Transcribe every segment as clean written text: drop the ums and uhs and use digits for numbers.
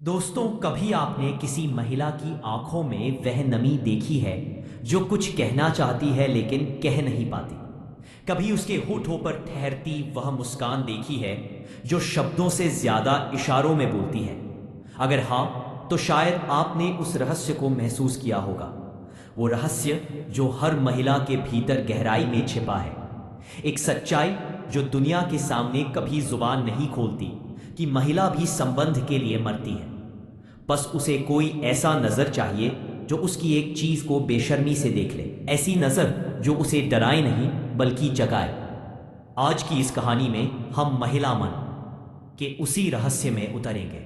दोस्तों, कभी आपने किसी महिला की आंखों में वह नमी देखी है जो कुछ कहना चाहती है लेकिन कह नहीं पाती? कभी उसके होठों पर ठहरती वह मुस्कान देखी है जो शब्दों से ज्यादा इशारों में बोलती है? अगर हाँ, तो शायद आपने उस रहस्य को महसूस किया होगा। वो रहस्य जो हर महिला के भीतर गहराई में छिपा है। एक सच्चाई जो दुनिया के सामने कभी जुबान नहीं खोलती कि महिला भी संबंध के लिए मरती है। बस उसे कोई ऐसा नजर चाहिए जो उसकी एक चीज को बेशर्मी से देख ले, ऐसी नजर जो उसे डराए नहीं बल्कि जगाए। आज की इस कहानी में हम महिला मन के उसी रहस्य में उतरेंगे,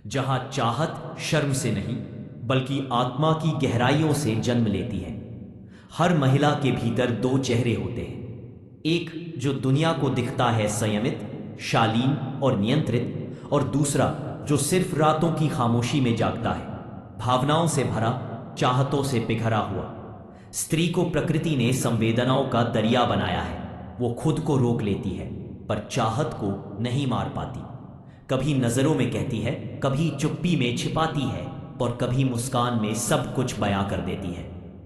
जहां चाहत शर्म से नहीं बल्कि आत्मा की गहराइयों से जन्म लेती है। हर महिला के भीतर दो चेहरे होते हैं, एक जो दुनिया को दिखता है संयमित, शालीन और नियंत्रित, और दूसरा जो सिर्फ रातों की खामोशी में जागता है, भावनाओं से भरा, चाहतों से पिघरा हुआ। स्त्री को प्रकृति ने संवेदनाओं का दरिया बनाया है। वो खुद को रोक लेती है पर चाहत को नहीं मार पाती। कभी नजरों में कहती है, कभी चुप्पी में छिपाती है और कभी मुस्कान में सब कुछ बयां कर देती है।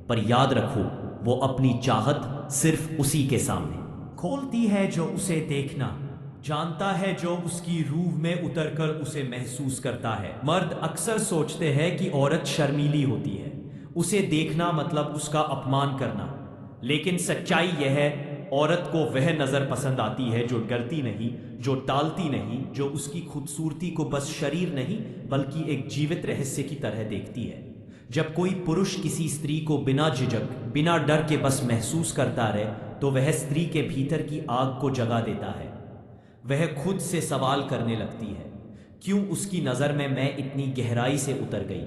पर याद रखो, वो अपनी चाहत सिर्फ उसी के सामने खोलती है जो उसे देखना जानता है, जो उसकी रूह में उतरकर उसे महसूस करता है। मर्द अक्सर सोचते हैं कि औरत शर्मीली होती है, उसे देखना मतलब उसका अपमान करना। लेकिन सच्चाई यह है, औरत को वह नजर पसंद आती है जो डरती नहीं, जो टालती नहीं, जो उसकी खूबसूरती को बस शरीर नहीं बल्कि एक जीवित रहस्य की तरह देखती है। जब कोई पुरुष किसी स्त्री को बिना झिझक, बिना डर के बस महसूस करता रहे, तो वह स्त्री के भीतर की आग को जगा देता है। वह खुद से सवाल करने लगती है, क्यों उसकी नजर में मैं इतनी गहराई से उतर गई?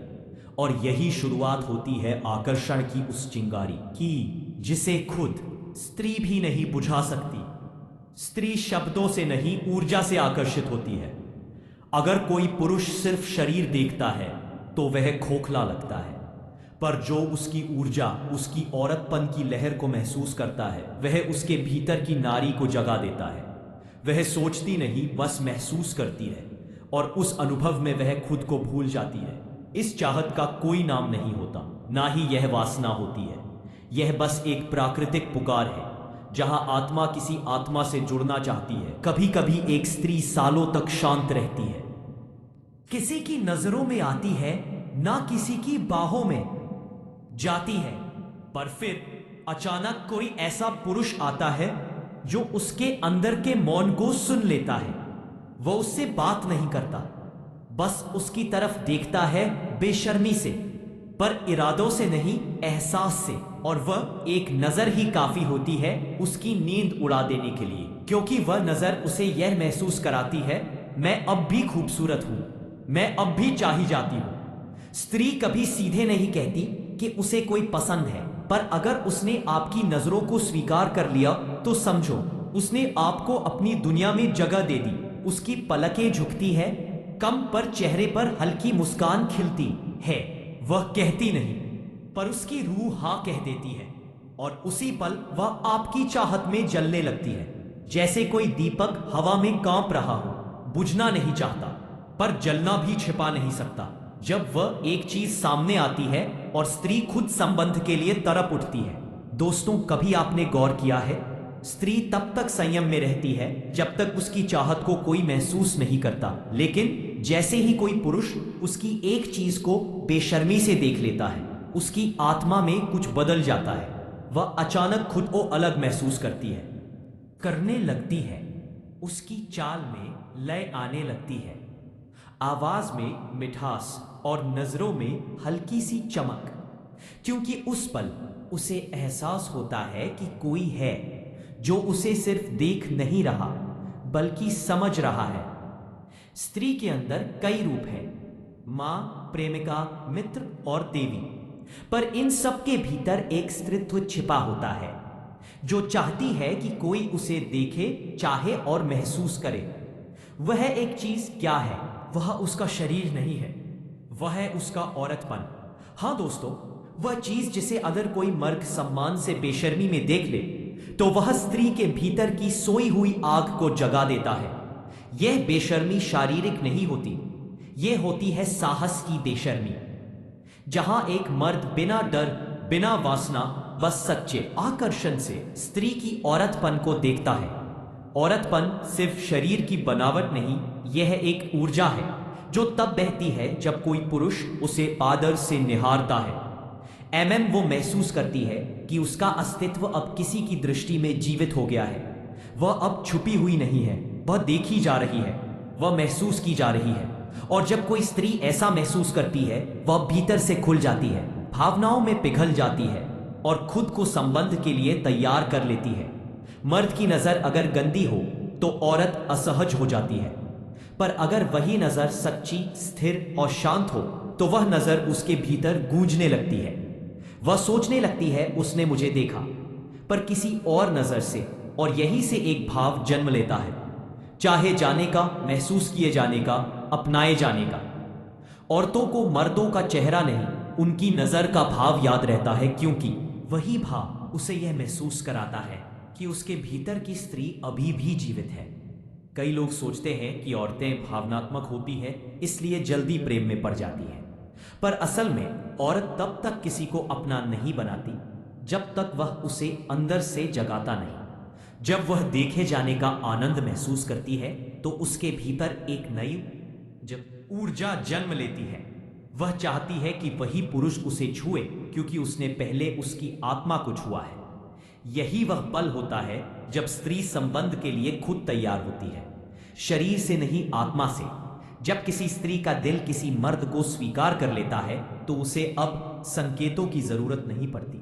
और यही शुरुआत होती है आकर्षण की, उस चिंगारी की जिसे खुद स्त्री भी नहीं बुझा सकती। स्त्री शब्दों से नहीं, ऊर्जा से आकर्षित होती है। अगर कोई पुरुष सिर्फ शरीर देखता है तो वह खोखला लगता है, पर जो उसकी ऊर्जा, उसकी औरतपन की लहर को महसूस करता है, वह उसके भीतर की नारी को जगा देता है। वह सोचती नहीं, बस महसूस करती है, और उस अनुभव में वह खुद को भूल जाती है। इस चाहत का कोई नाम नहीं होता, ना ही यह वासना होती है। यह बस एक प्राकृतिक पुकार है, जहां आत्मा किसी आत्मा से जुड़ना चाहती है। कभी कभी एक स्त्री सालों तक शांत रहती है, किसी की नजरों में आती है, ना किसी की बाहों में जाती है, पर फिर अचानक कोई ऐसा पुरुष आता है जो उसके अंदर के मौन को सुन लेता है। वो उससे बात नहीं करता, बस उसकी तरफ देखता है, बेशर्मी से, पर इरादों से नहीं, एहसास से। और वह एक नजर ही काफी होती है उसकी नींद उड़ा देने के लिए, क्योंकि वह नजर उसे यह महसूस कराती है, मैं अब भी खूबसूरत हूं, मैं अब भी चाही जाती हूं। स्त्री कभी सीधे नहीं कहती कि उसे कोई पसंद है, पर अगर उसने आपकी नजरों को स्वीकार कर लिया तो समझो उसने आपको अपनी दुनिया में जगह दे दी। उसकी पलकें झुकती है कम, पर चेहरे पर हल्की मुस्कान खिलती है। वह कहती नहीं, पर उसकी रूह हाँ कह देती है, और उसी पल वह आपकी चाहत में जलने लगती है। जैसे कोई दीपक हवा में कांप रहा हो, बुझना नहीं चाहता पर जलना भी छिपा नहीं सकता। जब वह एक चीज सामने आती है और स्त्री खुद संबंध के लिए तड़प उठती है। दोस्तों, कभी आपने गौर किया है, स्त्री तब तक संयम में रहती है जब तक उसकी चाहत को कोई महसूस नहीं करता, लेकिन जैसे ही कोई पुरुष उसकी एक चीज को बेशर्मी से देख लेता है, उसकी आत्मा में कुछ बदल जाता है। वह अचानक खुद को अलग महसूस करने लगती है। उसकी चाल में लय आने लगती है, आवाज में मिठास और नजरों में हल्की सी चमक, क्योंकि उस पल उसे एहसास होता है कि कोई है जो उसे सिर्फ देख नहीं रहा बल्कि समझ रहा है। स्त्री के अंदर कई रूप हैं, मां, प्रेमिका, मित्र और देवी, पर इन सब के भीतर एक स्त्रीत्व छिपा होता है जो चाहती है कि कोई उसे देखे, चाहे और महसूस करे। वह एक चीज क्या है? वह उसका शरीर नहीं है, वह है उसका औरतपन। हाँ दोस्तों, वह चीज जिसे अगर कोई मर्द सम्मान से बेशर्मी में देख ले तो वह स्त्री के भीतर की सोई हुई आग को जगा देता है। यह बेशर्मी शारीरिक नहीं होती, ये होती है साहस की बेशर्मी। जहां एक मर्द बिना डर, बिना वासना, बस सच्चे आकर्षण से स्त्री की औरतपन को देखता है। औरतपन सिर्फ शरीर की बनावट नहीं, यह एक ऊर्जा है जो तब बहती है जब कोई पुरुष उसे आदर से निहारता है। वो महसूस करती है कि उसका अस्तित्व अब किसी की दृष्टि में जीवित हो गया है। वह अब छुपी हुई नहीं है, वह देखी जा रही है, वह महसूस की जा रही है। और जब कोई स्त्री ऐसा महसूस करती है, वह भीतर से खुल जाती है, भावनाओं में पिघल जाती है और खुद को संबंध के लिए तैयार कर लेती है। मर्द की नजर अगर गंदी हो तो औरत असहज हो जाती है, पर अगर वही नजर सच्ची, स्थिर और शांत हो तो वह नजर उसके भीतर गूंजने लगती है। वह सोचने लगती है, उसने मुझे देखा, पर किसी और नजर से, और यही से एक भाव जन्म लेता है, चाहे जाने का, महसूस किए जाने का, अपनाए जाने का। औरतों को मर्दों का चेहरा नहीं, उनकी नजर का भाव याद रहता है, क्योंकि वही भाव उसे यह महसूस कराता है कि उसके भीतर की स्त्री अभी भी जीवित है। कई लोग सोचते हैं कि औरतें भावनात्मक होती हैं, इसलिए जल्दी प्रेम में पड़ जाती हैं। पर असल में औरत तब तक किसी को अपना नहीं बनाती जब तक वह उसे अंदर से जगाता नहीं। जब वह देखे जाने का आनंद महसूस करती है तो उसके भीतर एक नई जब ऊर्जा जन्म लेती है। वह चाहती है कि वही पुरुष उसे छुए, क्योंकि उसने पहले उसकी आत्मा को छुआ है। यही वह पल होता है जब स्त्री संबंध के लिए खुद तैयार होती है, शरीर से नहीं, आत्मा से। जब किसी स्त्री का दिल किसी मर्द को स्वीकार कर लेता है तो उसे अब संकेतों की जरूरत नहीं पड़ती,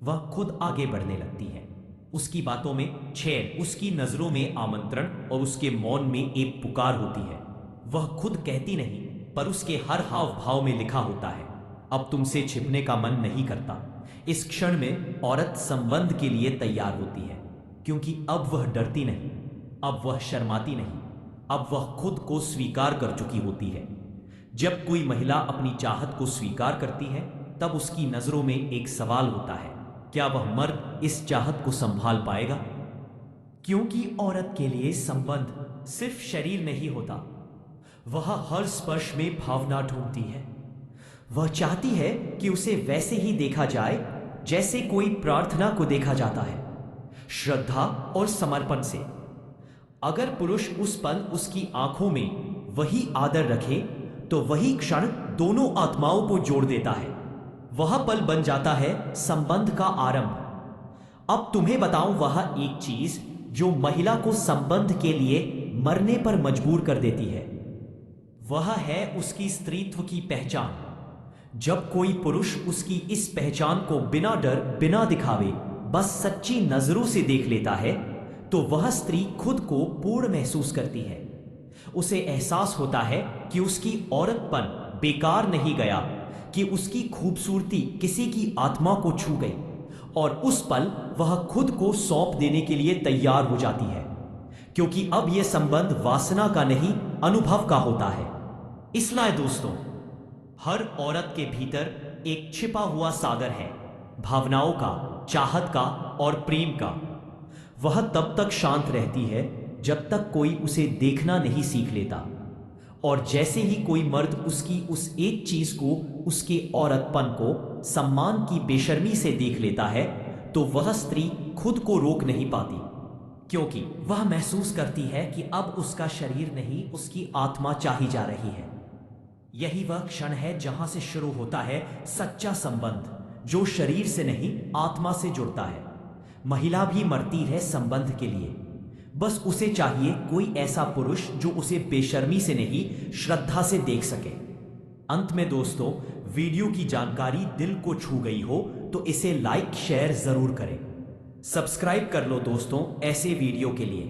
वह खुद आगे बढ़ने लगती है। उसकी बातों में छेड़, उसकी नजरों में आमंत्रण और उसके मौन में एक पुकार होती है। वह खुद कहती नहीं, पर उसके हर हाव भाव में लिखा होता है, अब तुमसे छिपने का मन नहीं करता। इस क्षण में औरत संबंध के लिए तैयार होती है, क्योंकि अब वह डरती नहीं, अब वह शर्माती नहीं, अब वह खुद को स्वीकार कर चुकी होती है। जब कोई महिला अपनी चाहत को स्वीकार करती है तब उसकी नजरों में एक सवाल होता है, क्या वह मर्द इस चाहत को संभाल पाएगा? क्योंकि औरत के लिए संबंध सिर्फ शरीर नहीं होता, वह हर स्पर्श में भावना ढूंढती है। वह चाहती है कि उसे वैसे ही देखा जाए जैसे कोई प्रार्थना को देखा जाता है, श्रद्धा और समर्पण से। अगर पुरुष उस पल उसकी आंखों में वही आदर रखे तो वही क्षण दोनों आत्माओं को जोड़ देता है। वह पल बन जाता है संबंध का आरंभ। अब तुम्हें बताऊं वह एक चीज जो महिला को संबंध के लिए मरने पर मजबूर कर देती है, वह है उसकी स्त्रीत्व की पहचान। जब कोई पुरुष उसकी इस पहचान को बिना डर, बिना दिखावे, बस सच्ची नजरों से देख लेता है तो वह स्त्री खुद को पूर्ण महसूस करती है। उसे एहसास होता है कि उसकी औरतपन बेकार नहीं गया, कि उसकी खूबसूरती किसी की आत्मा को छू गई, और उस पल वह खुद को सौंप देने के लिए तैयार हो जाती है, क्योंकि अब यह संबंध वासना का नहीं, अनुभव का होता है। इसलिए दोस्तों, हर औरत के भीतर एक छिपा हुआ सागर है, भावनाओं का, चाहत का और प्रेम का। वह तब तक शांत रहती है जब तक कोई उसे देखना नहीं सीख लेता, और जैसे ही कोई मर्द उसकी उस एक चीज को, उसके औरतपन को सम्मान की बेशर्मी से देख लेता है तो वह स्त्री खुद को रोक नहीं पाती, क्योंकि वह महसूस करती है कि अब उसका शरीर नहीं, उसकी आत्मा चाही जा रही है। यही वह क्षण है जहां से शुरू होता है सच्चा संबंध, जो शरीर से नहीं, आत्मा से जुड़ता है। महिला भी मरती है संबंध के लिए, बस उसे चाहिए कोई ऐसा पुरुष जो उसे बेशर्मी से नहीं, श्रद्धा से देख सके। अंत में दोस्तों, वीडियो की जानकारी दिल को छू गई हो तो इसे लाइक शेयर जरूर करें। सब्सक्राइब कर लो दोस्तों ऐसे वीडियो के लिए।